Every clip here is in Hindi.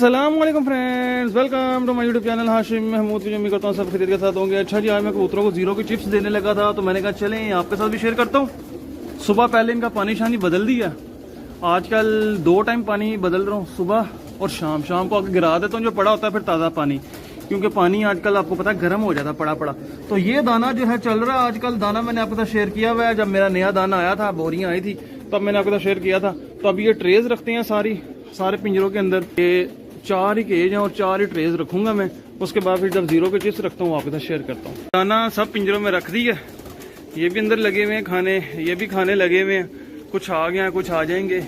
अस्सलाम वालेकुम friends, welcome to my YouTube channel Hashim Mahmood. भी उम्मीद करता हूँ सब खरीद के साथ होंगे। अच्छा जी, आज मैं कबूतरों को जीरो की चिप्स देने लगा था तो मैंने कहा चलें आपके साथ भी शेयर करता हूँ। सुबह पहले इनका पानी शानी बदल दिया, आजकल 2 टाइम पानी बदल रहा हूँ, सुबह और शाम। शाम को आके गिरा देता हूँ जो पड़ा होता है, फिर ताज़ा पानी, क्योंकि पानी आजकल आपको पता है गर्म हो जाता है पड़ा पड़ा। तो ये दाना जो है चल रहा है आजकल। दाना मैंने आपके साथ शेयर किया हुआ है, जब मेरा नया दाना आया था, बोरियां आई थी, तब मैंने आपके साथ शेयर किया था। तो अब ये ट्रेज रखते हैं सारे पिंजरों के अंदर। ये 4 ही केज हैं और 4 ही ट्रेज रखूंगा मैं। उसके बाद फिर जब जीरो के चिप्स रखता हूँ आपके साथ शेयर करता हूँ। दाना सब पिंजरों में रख दी है, ये भी अंदर लगे हुए हैं खाने, ये भी खाने लगे हुए हैं। कुछ आ गए हैं, कुछ आ जाएंगे,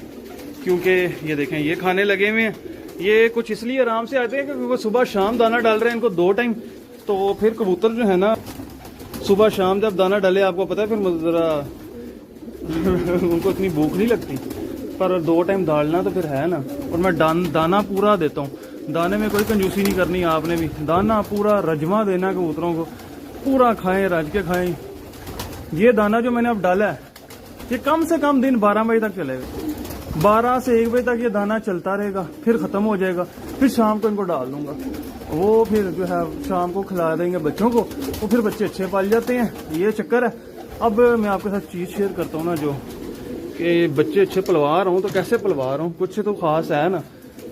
क्योंकि ये देखें ये खाने लगे हुए हैं। ये कुछ इसलिए आराम से आते हैं क्योंकि सुबह शाम दाना डाल रहे हैं इनको 2 टाइम। तो फिर कबूतर जो है ना सुबह शाम जब दाना डाले, आपको पता है फिर जरा उनको इतनी भूख नहीं लगती, पर 2 टाइम डालना तो फिर है ना। और मैं दाना पूरा देता हूँ, दाने में कोई कंजूसी नहीं करनी आपने भी। दाना पूरा रजमा देना कबूतरों को, पूरा खाएं, रज के खाएं। ये दाना जो मैंने अब डाला है ये कम से कम दिन 12 बजे तक चलेगा। 12 से 1 बजे तक ये दाना चलता रहेगा, फिर खत्म हो जाएगा। फिर शाम को इनको डाल दूंगा, वो फिर जो है शाम को खिला देंगे बच्चों को, वो फिर बच्चे अच्छे पाल जाते हैं। ये चक्कर है। अब मैं आपके साथ चीज शेयर करता हूँ ना, जो कि बच्चे अच्छे पलवा रहा हूँ तो कैसे पलवा रहा हूँ, कुछ तो खास है ना।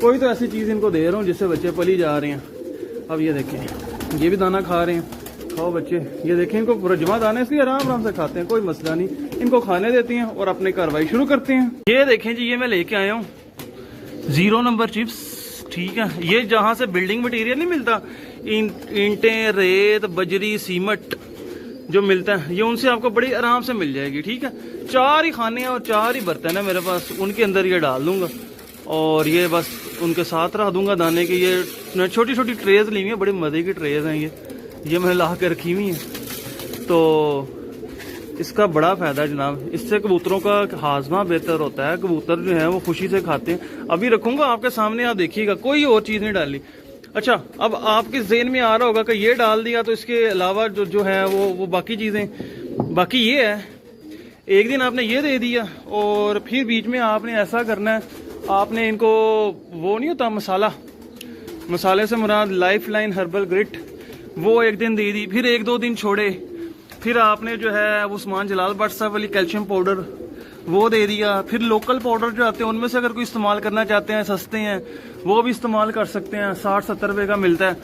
कोई तो ऐसी चीज इनको दे रहा हूँ जिससे बच्चे पली जा रहे हैं। अब ये देखें ये भी दाना खा रहे हैं, खाओ बच्चे। ये देखें इनको रजमा दाना, इसलिए आराम आराम से खाते हैं, कोई मसला नहीं। इनको खाने देते हैं और अपनी कार्रवाई शुरू करते हैं। ये देखें जी, ये मैं लेके आया हूँ 0 नंबर चिप्स, ठीक है। ये जहाँ से बिल्डिंग मटेरियल नहीं मिलता, ईंटें, रेत, बजरी, सीमेंट जो मिलता है, ये उनसे आपको बड़ी आराम से मिल जाएगी, ठीक है। 4 ही खाने हैं और 4 ही बर्तन है मेरे पास, उनके अंदर ये डाल दूंगा और ये बस उनके साथ रख दूंगा दाने की। ये छोटी छोटी ट्रेज ली हुई है, बड़ी मजे की ट्रेज हैं ये मैंने ला के रखी हुई है। तो इसका बड़ा फायदा है जनाब, इससे कबूतरों का हाजमा बेहतर होता है, कबूतर जो है वो खुशी से खाते हैं। अभी रखूंगा आपके सामने, आप देखिएगा, कोई और चीज नहीं डाली। अच्छा, अब आपके ज़हन में आ रहा होगा कि ये डाल दिया तो इसके अलावा जो है वो बाकी चीजें, बाकी ये है। एक दिन आपने ये दे दिया और फिर बीच में आपने ऐसा करना है, आपने इनको वो नहीं होता मसाले से मुराद लाइफ लाइन हर्बल ग्रिट, वो एक दिन दे दी, फिर 1-2 दिन छोड़े, फिर आपने जो है वो उस्मान जलाल भट्ट साहब वाली कैल्शियम पाउडर वो दे दिया। फिर लोकल पाउडर जो आते हैं उनमें से अगर कोई इस्तेमाल करना चाहते हैं, सस्ते हैं, वो भी इस्तेमाल कर सकते हैं, 60-70 रुपए का मिलता है।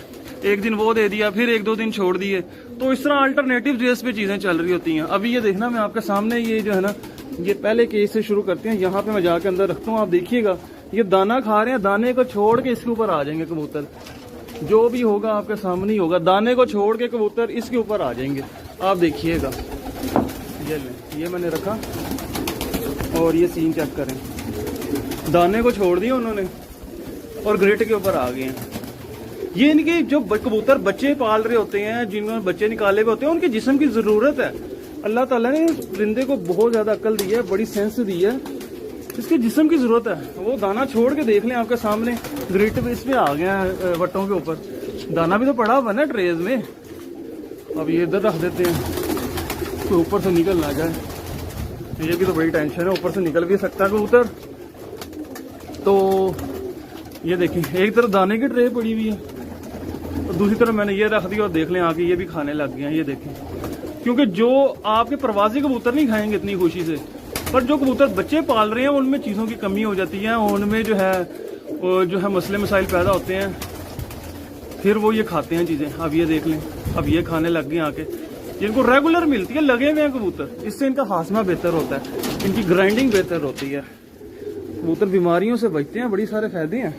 एक दिन वो दे दिया, फिर 1-2 दिन छोड़ दिए। तो इस तरह अल्टरनेटिव बेस पे चीजें चल रही होती हैं। अभी ये देखना मैं आपके सामने, ये जो है ना, ये पहले केस से शुरू करते हैं। यहाँ पे मैं जाके अंदर रखता हूँ, आप देखिएगा ये दाना खा रहे हैं, दाने को छोड़ के इसके ऊपर आ जाएंगे कबूतर। जो भी होगा आपके सामने ही होगा, दाने को छोड़ के कबूतर इसके ऊपर आ जाएंगे, आप देखिएगा। ये मैंने रखा और ये सीन चेक करें, दाने को छोड़ दिया उन्होंने और ग्रिट के ऊपर आ गए हैं। ये इनके जो कबूतर बच्चे पाल रहे होते हैं, जिन्होंने बच्चे निकाले हुए होते हैं, उनके जिस्म की जरूरत है। अल्लाह ताला ने परिंदे को बहुत ज्यादा अक्ल दी है, बड़ी सेंस दी है, इसके जिस्म की जरूरत है। वो दाना छोड़ के देख लें आपके सामने, ग्रिट पे इस पे आ गया है वट्टों के ऊपर। दाना भी तो पड़ा हुआ ना ट्रेज में। अब ये इधर रख देते हैं, तो ऊपर से निकल ना जाए, ये भी तो बड़ी टेंशन है, ऊपर से निकल भी सकता है कबूतर। तो ये देखिए, एक तरफ दाने की ट्रे पड़ी हुई है और दूसरी तरफ मैंने ये रख दी, और देख लें आके ये भी खाने लग गए हैं। ये देखें, क्योंकि जो आपके प्रवासी कबूतर नहीं खाएंगे इतनी खुशी से, पर जो कबूतर बच्चे पाल रहे हैं उनमें चीज़ों की कमी हो जाती है, उनमें जो है मसले मसाइल पैदा होते हैं, फिर वो ये खाते हैं चीज़ें। अब ये देख लें, अब ये खाने लग गए आके, जिनको रेगुलर मिलती है, लगे हुए हैं कबूतर, इससे इनका हाजमा बेहतर होता है, इनकी ग्राइंडिंग बेहतर होती है, कबूतर बीमारियों से बचते हैं, बड़ी सारे फायदे हैं।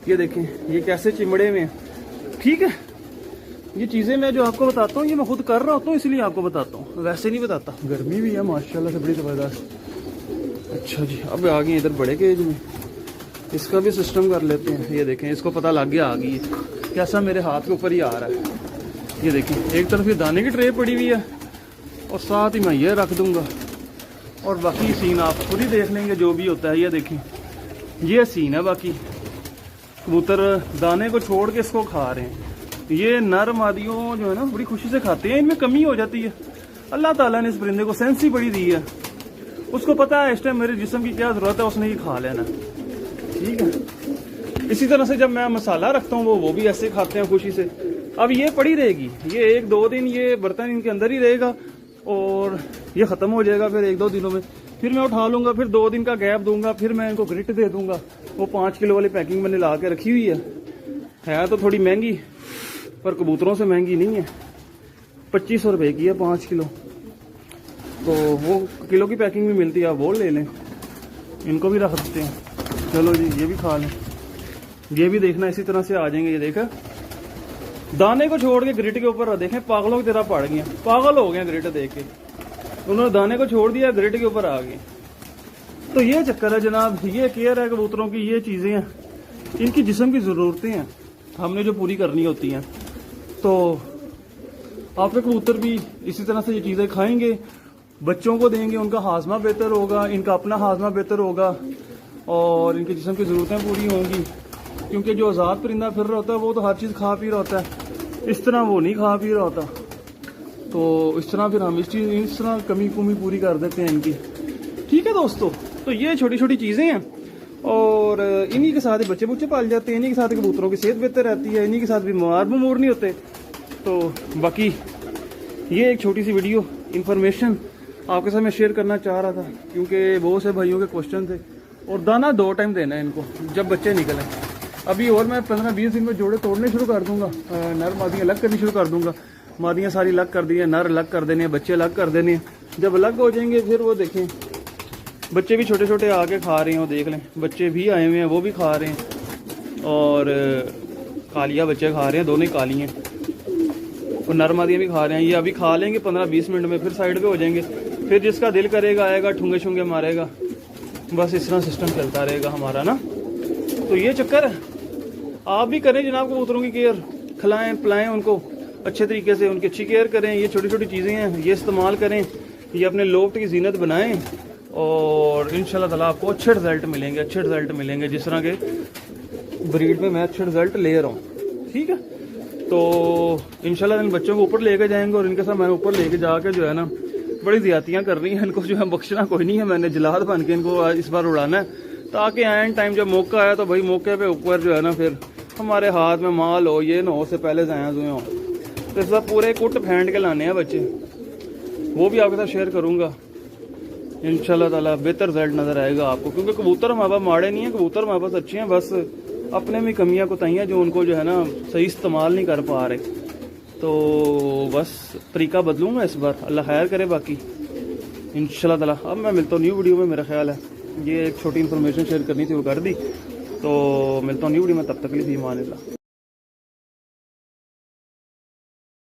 ये देखें ये कैसे चिमड़े में, ठीक है। ये चीज़ें मैं जो आपको बताता हूँ ये मैं खुद कर रहा होता हूँ, इसलिए आपको बताता हूँ, वैसे नहीं बताता। गर्मी भी है माशाल्लाह से बड़ी ज़बरदस्त। अच्छा जी, अब आ गए इधर बड़े केज में, इसका भी सिस्टम कर लेते हैं। ये देखें, इसको पता लग गया आ गई कैसा, मेरे हाथ के ऊपर ही आ रहा है। ये देखें, एक तरफ ये दाने की ट्रे पड़ी हुई है और साथ ही मैं ये रख दूंगा, और बाकी सीन आप खुद ही देख लेंगे जो भी होता है। ये देखें, ये सीन है, बाकी कबूतर दाने को छोड़ के इसको खा रहे हैं। ये नर मादियों जो है ना बड़ी खुशी से खाते हैं, इनमें कमी हो जाती है। अल्लाह ताला ने इस परिंदे को सेंस ही बड़ी दी है, उसको पता है इस टाइम मेरे जिस्म की क्या जरूरत है, उसने ये खा लेना, ठीक है। इसी तरह से जब मैं मसाला रखता हूँ वो भी ऐसे खाते हैं खुशी से। अब ये पड़ी रहेगी, ये 1-2 दिन ये बर्तन इनके अंदर ही रहेगा और ये ख़त्म हो जाएगा। फिर 1-2 दिनों में फिर मैं उठा लूँगा, फिर 2 दिन का गैप दूंगा, फिर मैं इनको ग्रिट दे दूंगा। वो 5 किलो वाली पैकिंग मैंने ला के रखी हुई है तो थोड़ी महंगी, पर कबूतरों से महंगी नहीं है। 2500 रुपये की है 5 किलो, तो वो किलो की पैकिंग भी मिलती है, आप वो ले लें। इनको भी रख सकते हैं। चलो जी, ये भी खा लें। ये भी देखना इसी तरह से आ जाएंगे। ये देखा, दाने को छोड़ के ग्रिट के ऊपर देखें, पागलों की तरह पड़ गए, पागल हो गए ग्रिट देख के। उन्होंने दाने को छोड़ दिया, ग्रिट के ऊपर आ गए। तो ये चक्कर है जनाब, ये केयर है कबूतरों की, ये चीजें हैं, इनकी जिस्म की जरूरतें हैं हमने जो पूरी करनी होती हैं। तो आपके कबूतर भी इसी तरह से ये चीजें खाएंगे, बच्चों को देंगे, उनका हाजमा बेहतर होगा, इनका अपना हाजमा बेहतर होगा और इनकी जिस्म की जरूरतें पूरी होंगी। क्योंकि जो आज़ाद परिंदा फिर रहा होता है वो तो हर चीज़ खा पी रहा होता है, इस तरह वो नहीं खा पी रहा होता। तो इस तरह फिर हम इस तरह कमी पूरी कर देते हैं इनकी। ठीक है दोस्तों, तो ये छोटी छोटी चीज़ें हैं और इन्हीं के साथ बच्चे बुच्चे पाल जाते हैं, इन्हीं के साथ कबूतरों की सेहत बेहतर रहती है, इन्हीं के साथ बीमार नहीं होते। तो बाकी ये एक छोटी सी वीडियो इन्फॉर्मेशन आपके साथ मैं शेयर करना चाह रहा था, क्योंकि बहुत से भाइयों के क्वेश्चन थे। और दाना 2 टाइम देना है इनको जब बच्चे निकलें। अभी और मैं 15-20 दिन में जोड़े तोड़ने शुरू कर दूंगा, नर मादियाँ अलग करनी शुरू कर दूंगा। मादियाँ सारी अलग कर दी हैं, नर अलग कर देने, बच्चे अलग कर देने। जब अलग हो जाएंगे फिर वो देखें, बच्चे भी छोटे छोटे आके खा रहे हैं, वो देख लें, बच्चे भी आए हुए हैं, वो भी खा रहे हैं और कालिया बच्चे खा रहे हैं, दोनों ही काली हैं और नर मादियाँ भी खा रहे हैं। ये अभी खा लेंगे 15-20 मिनट में, फिर साइड पे हो जाएंगे, फिर जिसका दिल करेगा आएगा, ठुंगे शुंगे मारेगा। बस इस तरह सिस्टम चलता रहेगा हमारा ना। तो ये चक्कर है, आप भी करें जनाब कबूतरों की केयर, खिलाएं पिलाएं उनको अच्छे तरीके से, उनकी अच्छी केयर करें। ये छोटी छोटी चीज़ें हैं, ये इस्तेमाल करें, ये अपने लोफ्ट की जीनत बनाएं और इंशाल्लाह ताला आपको अच्छे रिजल्ट मिलेंगे, जिस तरह के ब्रीड में मैं अच्छे रिजल्ट ले रहा हूँ। ठीक है, तो इंशाल्लाह इन बच्चों को ऊपर लेके जाएंगे और इनके साथ मैं ऊपर लेके जाके जो है ना बड़ी ज्यादतियाँ करनी है, इनको जो है बख्शना कोई नहीं है। मैंने जलाद बन के इनको इस बार उड़ाना है, ताकि एंड टाइम जब मौका आया तो भाई मौके पे ऊपर जो है ना फिर हमारे हाथ में माल हो, ये ना हो से पहले जाया हुए हो। तो इस बार पूरे कुट फेंट के लाने हैं बच्चे, वो भी आपके साथ शेयर करूँगा। इंशाल्लाह ताला बेहतर रिजल्ट नज़र आएगा आपको, क्योंकि कबूतर हमारे पास माड़े नहीं है, कबूतर हमारे पास अच्छे हैं, बस अपने में कमियाँ कोताहियाँ जो उनको जो है ना सही इस्तेमाल नहीं कर पा रहे। तो बस तरीका बदलूंगा इस बार, अल्लाह खैर करे। बाकी इंशाल्लाह ताला अब मैं मिलता हूँ न्यू वीडियो में। मेरा ख्याल है ये एक छोटी इन्फॉर्मेशन शेयर करनी थी, वो कर दी। तो मिलता हूँ न्यू वीडियो में, तब तक के लिए ईमान अल्लाह।